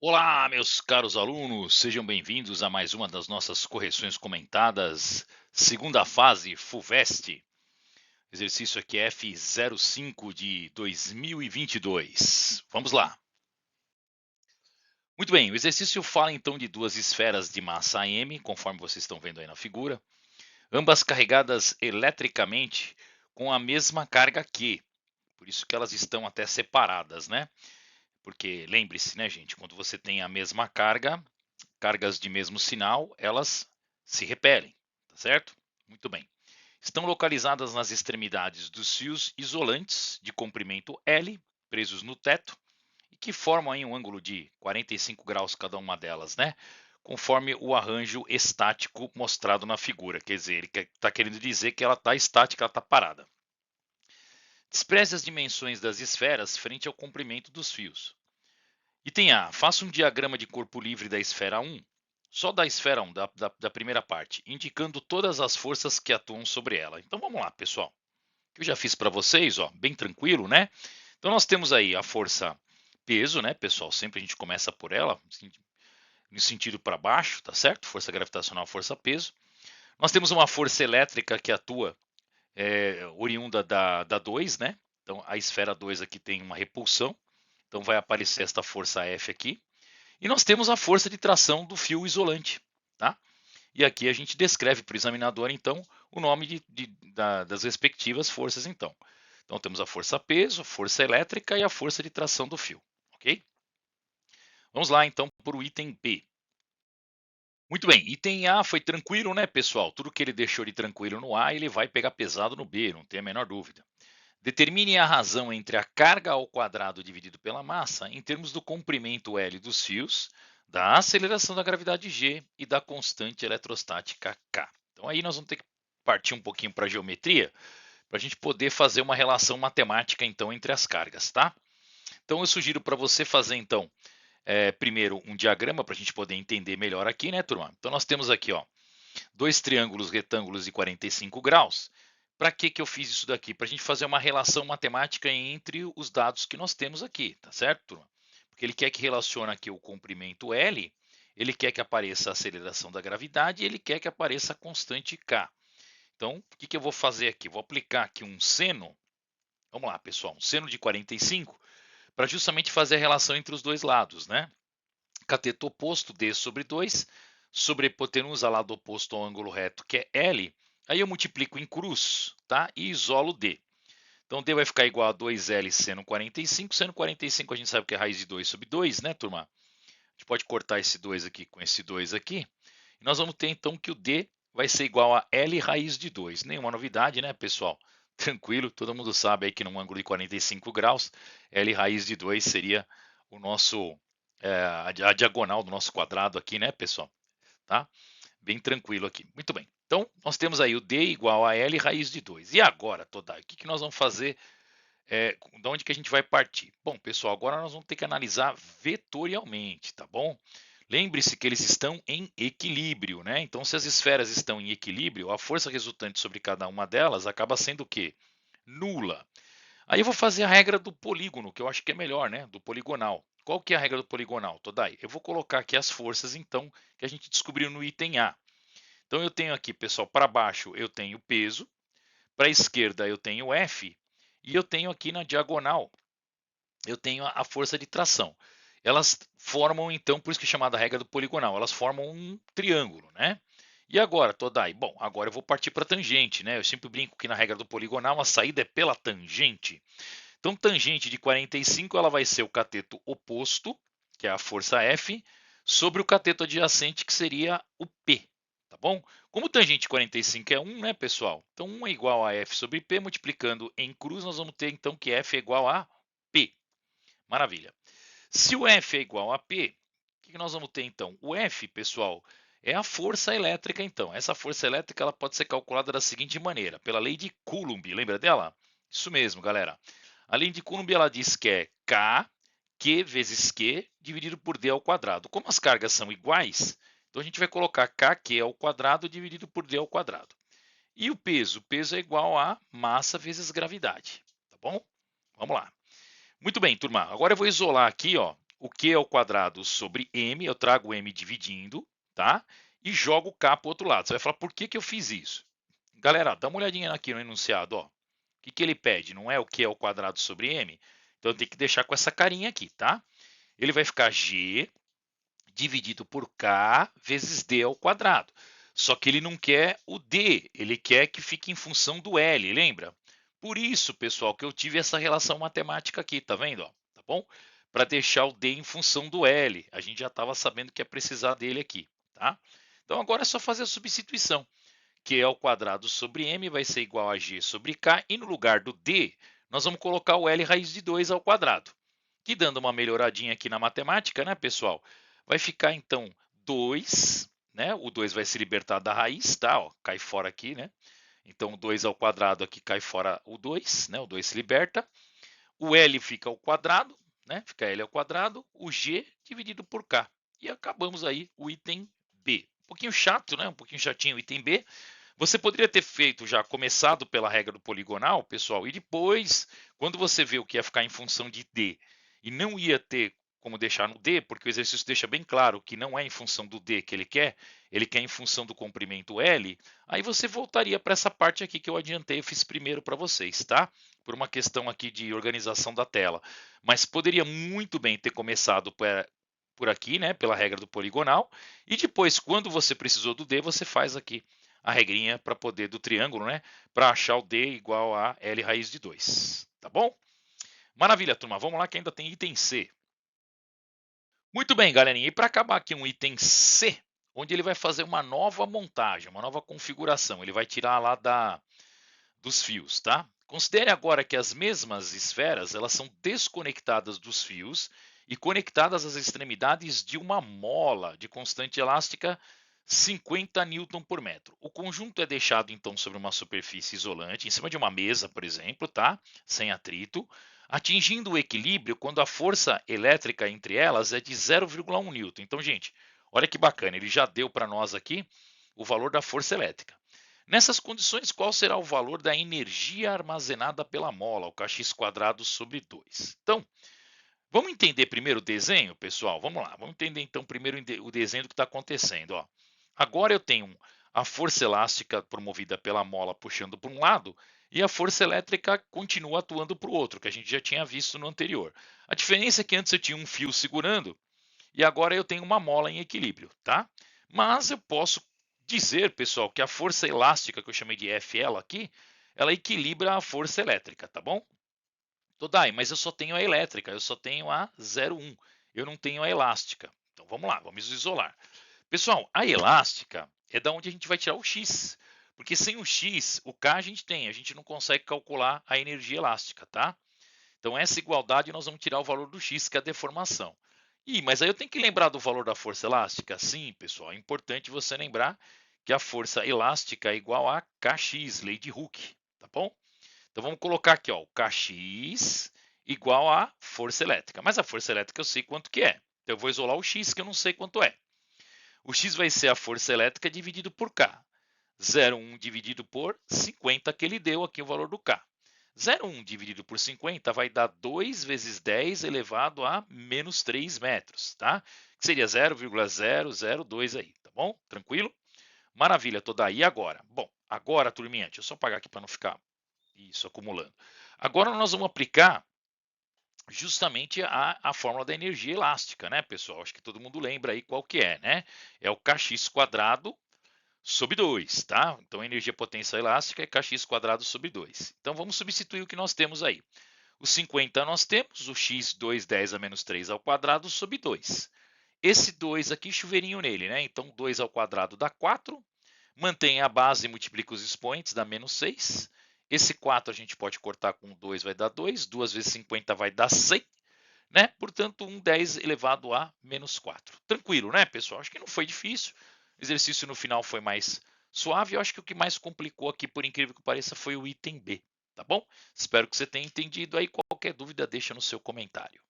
Olá, meus caros alunos, sejam bem-vindos a mais uma das nossas correções comentadas, segunda fase FUVEST. Exercício aqui é F05 de 2022. Vamos lá. Muito bem, o exercício fala então de duas esferas de massa m, conforme vocês estão vendo aí na figura, ambas carregadas eletricamente com a mesma carga Q. Por isso que elas estão até separadas, né? Porque lembre-se, né, gente, quando você tem a mesma carga, cargas de mesmo sinal, elas se repelem, tá certo? Muito bem. Estão localizadas nas extremidades dos fios isolantes de comprimento L, presos no teto, e que formam aí um ângulo de 45 graus cada uma delas, né? Conforme o arranjo estático mostrado na figura. Quer dizer, ele está querendo dizer que ela está estática, ela está parada. Despreze as dimensões das esferas frente ao comprimento dos fios. Item A. Faça um diagrama de corpo livre da esfera 1, só da esfera 1, da primeira parte, indicando todas as forças que atuam sobre ela. Então vamos lá, pessoal. Que eu já fiz para vocês, ó, bem tranquilo, né? Então nós temos aí a força peso, né, pessoal? Sempre a gente começa por ela, no sentido para baixo, tá certo? Força gravitacional, força peso. Nós temos uma força elétrica que atua oriunda da 2, né? Então a esfera 2 aqui tem uma repulsão, então vai aparecer esta força F aqui. E nós temos a força de tração do fio isolante, tá? E aqui a gente descreve para o examinador, então, o nome das respectivas forças, então. Então temos a força peso, a força elétrica e a força de tração do fio, ok? Vamos lá, então, para o item B. Muito bem, item A foi tranquilo, né, pessoal? Tudo que ele deixou de tranquilo no A, ele vai pegar pesado no B, não tem a menor dúvida. Determine a razão entre a carga ao quadrado dividido pela massa em termos do comprimento L dos fios, da aceleração da gravidade G e da constante eletrostática K. Então aí nós vamos ter que partir um pouquinho para a geometria, para a gente poder fazer uma relação matemática então entre as cargas, tá? Então eu sugiro para você fazer então primeiro um diagrama para a gente poder entender melhor aqui, né, turma? Então nós temos aqui, ó, dois triângulos retângulos de 45 graus. Para que eu fiz isso daqui? Para a gente fazer uma relação matemática entre os dados que nós temos aqui, tá certo, turma? Porque ele quer que relacione aqui o comprimento L, ele quer que apareça a aceleração da gravidade e ele quer que apareça a constante K. Então, o que eu vou fazer aqui? Vou aplicar aqui um seno, vamos lá, pessoal, um seno de 45, para justamente fazer a relação entre os dois lados, né? Cateto oposto, D sobre 2, sobre a hipotenusa lado oposto ao ângulo reto, que é L, aí eu multiplico em cruz, tá? E isolo D. Então D vai ficar igual a 2L seno 45. Seno 45 a gente sabe que é raiz de 2 sobre 2, né, turma? A gente pode cortar esse 2 aqui com esse 2 aqui. E nós vamos ter então que o D vai ser igual a L raiz de 2. Nenhuma novidade, né, pessoal? Tranquilo, todo mundo sabe aí que num ângulo de 45 graus, L raiz de 2 seria o nosso a diagonal do nosso quadrado aqui, né, pessoal? Tá? Bem tranquilo aqui. Muito bem. Então, nós temos aí o D igual a L raiz de 2. E agora, Todai, o que nós vamos fazer? De onde que a gente vai partir? Bom, pessoal, agora nós vamos ter que analisar vetorialmente, tá bom? Lembre-se que eles estão em equilíbrio, né? Então, se as esferas estão em equilíbrio, a força resultante sobre cada uma delas acaba sendo o quê? Nula. Aí eu vou fazer a regra do polígono, que eu acho que é melhor, né? Do poligonal. Qual que é a regra do poligonal, Todai? Eu vou colocar aqui as forças, então, que a gente descobriu no item A. Então eu tenho aqui, pessoal, para baixo eu tenho peso, para a esquerda eu tenho F, e eu tenho aqui na diagonal, eu tenho a força de tração. Elas formam, então, por isso que é chamada regra do poligonal, elas formam um triângulo, né? E agora, Todai? Bom, agora eu vou partir para a tangente, né? Eu sempre brinco que na regra do poligonal a saída é pela tangente. Então, tangente de 45 ela vai ser o cateto oposto, que é a força F, sobre o cateto adjacente, que seria o P. Tá bom? Como tangente de 45 é 1, né, pessoal? Então, 1 é igual a F sobre P, multiplicando em cruz, nós vamos ter então que F é igual a P. Maravilha. Se o F é igual a P, o que nós vamos ter então? O F, pessoal, é a força elétrica, então. Essa força elétrica ela pode ser calculada da seguinte maneira, pela lei de Coulomb. Lembra dela? Isso mesmo, galera. A lei de Coulomb ela diz que é K, Q vezes Q dividido por D ao quadrado. Como as cargas são iguais, então a gente vai colocar KQ ao quadrado dividido por D ao quadrado. E o peso? O peso é igual a massa vezes gravidade. Tá bom? Vamos lá. Muito bem, turma. Agora eu vou isolar aqui, ó, o Q ao quadrado sobre M, eu trago o M dividindo, tá? E jogo o K para o outro lado. Você vai falar, por que eu fiz isso? Galera, dá uma olhadinha aqui no enunciado, ó. O que ele pede? Não é o Q ao quadrado sobre M? Então eu tenho que deixar com essa carinha aqui, tá? Ele vai ficar G dividido por K vezes D ao quadrado. Só que ele não quer o D, ele quer que fique em função do L, lembra? Por isso, pessoal, que eu tive essa relação matemática aqui, tá vendo? Ó, tá bom? Para deixar o D em função do L. A gente já estava sabendo que ia precisar dele aqui, tá? Então agora é só fazer a substituição. Q ao quadrado sobre M vai ser igual a G sobre K. E no lugar do D, nós vamos colocar o L raiz de 2 ao quadrado. Que dando uma melhoradinha aqui na matemática, né, pessoal? Vai ficar então 2, né? O 2 vai se libertar da raiz, tá? Ó, cai fora aqui, né? Então, 2 ao quadrado aqui cai fora o 2, né? O 2 se liberta. O L fica ao quadrado, né? Fica L ao quadrado. O G dividido por K. E acabamos aí o item B. Um pouquinho chato, né? Um pouquinho chatinho o item B. Você poderia ter feito já, começado pela regra do poligonal, pessoal, e depois, quando você vê o que ia ficar em função de D e não ia ter como deixar no D, porque o exercício deixa bem claro que não é em função do D que ele quer em função do comprimento L, aí você voltaria para essa parte aqui que eu adiantei, eu fiz primeiro para vocês, tá? Por uma questão aqui de organização da tela. Mas poderia muito bem ter começado por aqui, né, pela regra do poligonal, e depois, quando você precisou do D, você faz aqui a regrinha para poder do triângulo, né, para achar o D igual a L raiz de 2, tá bom? Maravilha, turma, vamos lá que ainda tem item C. Muito bem, galerinha, e para acabar aqui um item C, onde ele vai fazer uma nova montagem, uma nova configuração, ele vai tirar lá dos fios, tá? Considere agora que as mesmas esferas, elas são desconectadas dos fios e conectadas às extremidades de uma mola de constante elástica 50 Newton por metro. O conjunto é deixado então sobre uma superfície isolante, em cima de uma mesa, por exemplo, tá? Sem atrito, atingindo o equilíbrio quando a força elétrica entre elas é de 0,1 Newton. Então, gente, olha que bacana, ele já deu para nós aqui o valor da força elétrica. Nessas condições, qual será o valor da energia armazenada pela mola, o kx quadrado sobre 2? Então, vamos entender primeiro o desenho, pessoal? Vamos lá, vamos entender então primeiro o desenho do que está acontecendo. Ó. Agora eu tenho a força elástica promovida pela mola puxando para um lado e a força elétrica continua atuando para o outro, que a gente já tinha visto no anterior. A diferença é que antes eu tinha um fio segurando e agora eu tenho uma mola em equilíbrio, tá? Mas eu posso dizer, pessoal, que a força elástica que eu chamei de FL aqui, ela equilibra a força elétrica, tá bom? Todai, mas eu só tenho a elétrica, eu só tenho a 0,1, eu não tenho a elástica. Então vamos lá, vamos isolar. Pessoal, a elástica é da onde a gente vai tirar o X, porque sem o X, o K a gente não consegue calcular a energia elástica, tá? Então essa igualdade nós vamos tirar o valor do X, que é a deformação. Mas aí eu tenho que lembrar do valor da força elástica? Sim, pessoal, é importante você lembrar que a força elástica é igual a Kx, lei de Hooke, tá bom? Então vamos colocar aqui, ó, o Kx igual a força elétrica. Mas a força elétrica eu sei quanto que é. Então eu vou isolar o X, que eu não sei quanto é. O X vai ser a força elétrica dividido por K. 0,1 dividido por 50, que ele deu aqui o valor do K. 0,1 dividido por 50 vai dar 2 vezes 10 elevado a menos 3 metros, tá? Que seria 0,002 aí, tá bom? Tranquilo? Maravilha toda aí. E agora? Bom, agora, turminha, deixa eu só apagar aqui para não ficar isso acumulando. Agora nós vamos aplicar justamente a fórmula da energia elástica, né, pessoal? Acho que todo mundo lembra aí qual que é, né? É o kx quadrado sobre 2, tá? Então, a energia potência elástica é kx quadrado sobre 2. Então, vamos substituir o que nós temos aí. O 50 nós temos, o x 2, 10 a menos 3 ao quadrado sobre 2. Esse 2 aqui, chuveirinho nele, né? Então, 2 ao quadrado dá 4. Mantém a base e multiplica os expoentes, dá menos 6. Esse 4 a gente pode cortar com 2, vai dar 2. 2 vezes 50 vai dar 100. Né? Portanto, 10 elevado a menos 4. Tranquilo, né, pessoal? Acho que não foi difícil. O exercício no final foi mais suave. Eu acho que o que mais complicou aqui, por incrível que pareça, foi o item B. Tá bom? Espero que você tenha entendido aí. Qualquer dúvida, deixa no seu comentário.